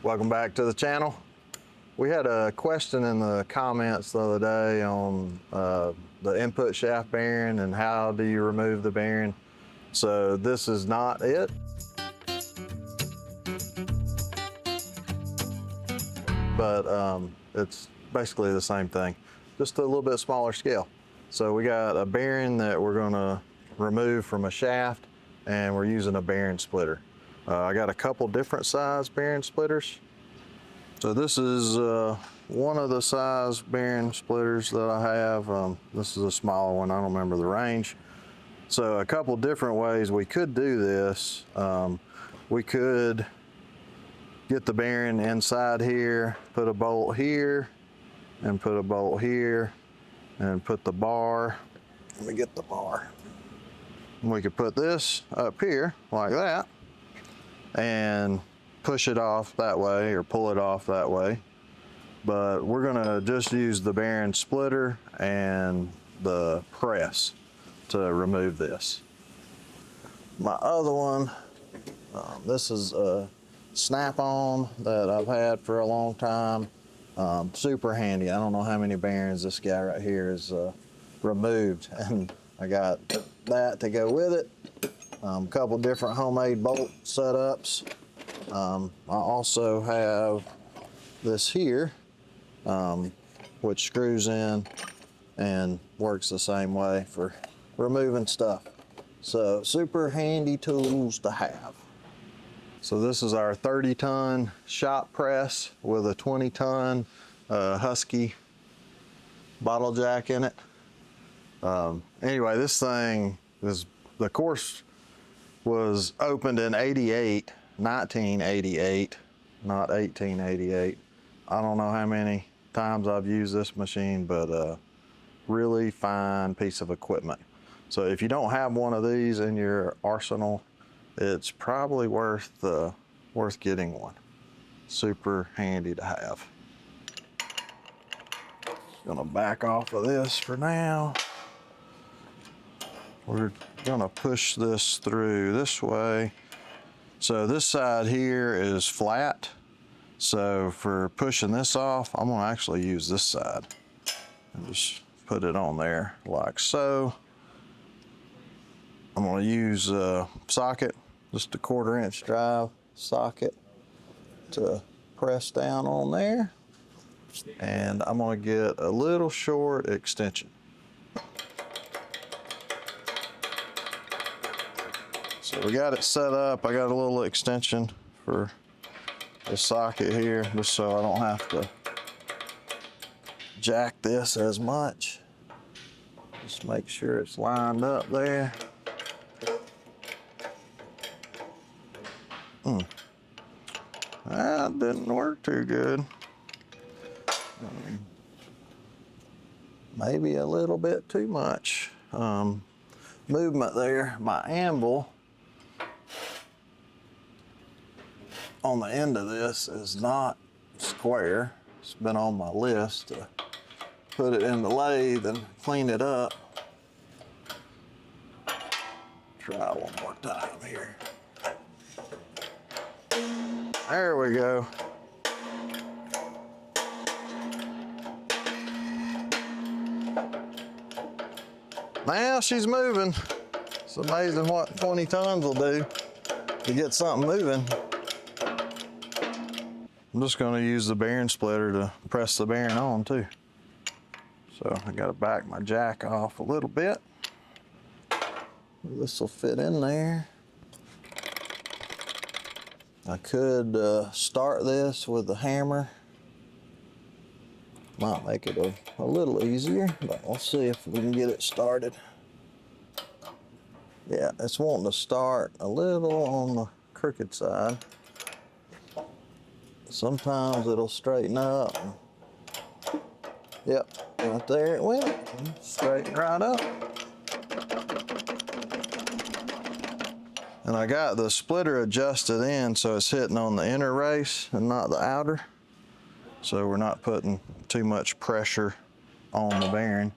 Welcome back to the channel. We had a question in the comments the other day on the input shaft bearing and how do you remove the bearing. So this is not it. But it's basically the same thing, just a little bit smaller scale. So we got a bearing that we're gonna remove from a shaft, and we're using a bearing splitter. I got a couple different size bearing splitters. So this is one of the size bearing splitters that I have. This is a smaller one, I don't remember the range. So a couple different ways we could do this. We could get the bearing inside here, put a bolt here, and put a bolt here, and put the bar. Let me get the bar. We could put this up here like that and push it off that way or pull it off that way. But we're gonna just use the bearing splitter and the press to remove this. My other one, this is a snap-on that I've had for a long time. Super handy. I don't know how many bearings this guy right here is removed, and I got that to go with it. A couple different homemade bolt setups. I also have this here, which screws in and works the same way for removing stuff. So super handy tools to have. So this is our 30-ton shop press with a 20-ton Husky bottle jack in it. Anyway, this thing is, the course was opened in 1988, not 1888. I don't know how many times I've used this machine, but really fine piece of equipment. So if you don't have one of these in your arsenal, it's probably worth getting one. Super handy to have. Gonna back off of this for now. We're gonna push this through this way. So this side here is flat. So for pushing this off, I'm gonna actually use this side and just put it on there like so. I'm gonna use a socket, just a 1/4-inch drive socket to press down on there. And I'm gonna get a little short extension. So we got it set up. I got a little extension for the socket here, just so I don't have to jack this as much. Just make sure it's lined up there. That didn't work too good. Maybe a little bit too much movement there. My anvil on the end of this is not square. It's been on my list to put it in the lathe and clean it up. Try one more time here. There we go. Now she's moving. It's amazing what 20 tons will do to get something moving. I'm just gonna use the bearing splitter to press the bearing on too. So I gotta back my jack off a little bit. This will fit in there. I could start this with the hammer. Might make it a little easier, but we'll see if we can get it started. Yeah, it's wanting to start a little on the crooked side. Sometimes it'll straighten up. Yep, right there it went. Straighten right up. And I got the splitter adjusted in so it's hitting on the inner race and not the outer. So we're not putting too much pressure on the bearing.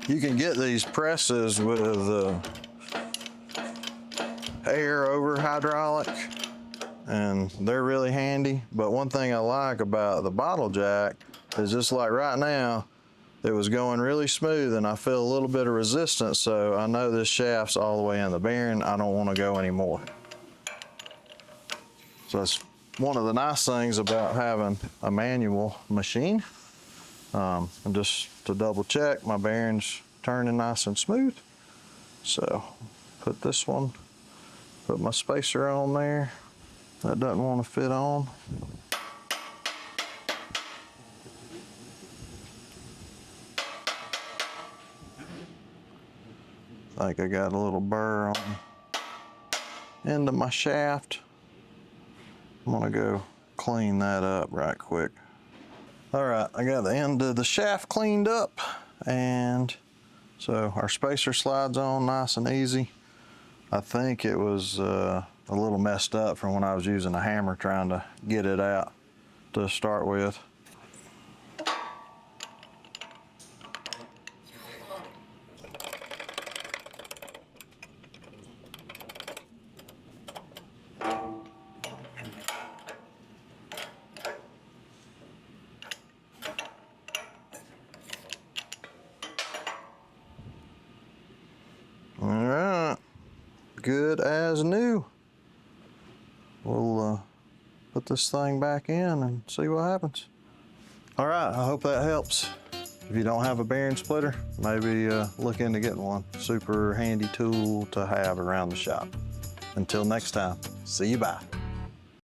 You can get these presses with air over hydraulic, and they're really handy. But one thing I like about the bottle jack is just like right now, it was going really smooth and I feel a little bit of resistance, so I know this shaft's all the way in the bearing. I don't want to go anymore. So that's one of the nice things about having a manual machine. And just to double check, my bearing's turning nice and smooth. So put this one, put my spacer on there. That doesn't want to fit on. I think I got a little burr on the end of my shaft. I'm gonna go clean that up right quick. All right, I got the end of the shaft cleaned up, and so our spacer slides on nice and easy. I think it was a little messed up from when I was using a hammer trying to get it out to start with. All right, good as new. We'll put this thing back in and see what happens. All right, I hope that helps. If you don't have a bearing splitter, maybe look into getting one. Super handy tool to have around the shop. Until next time, see you, bye.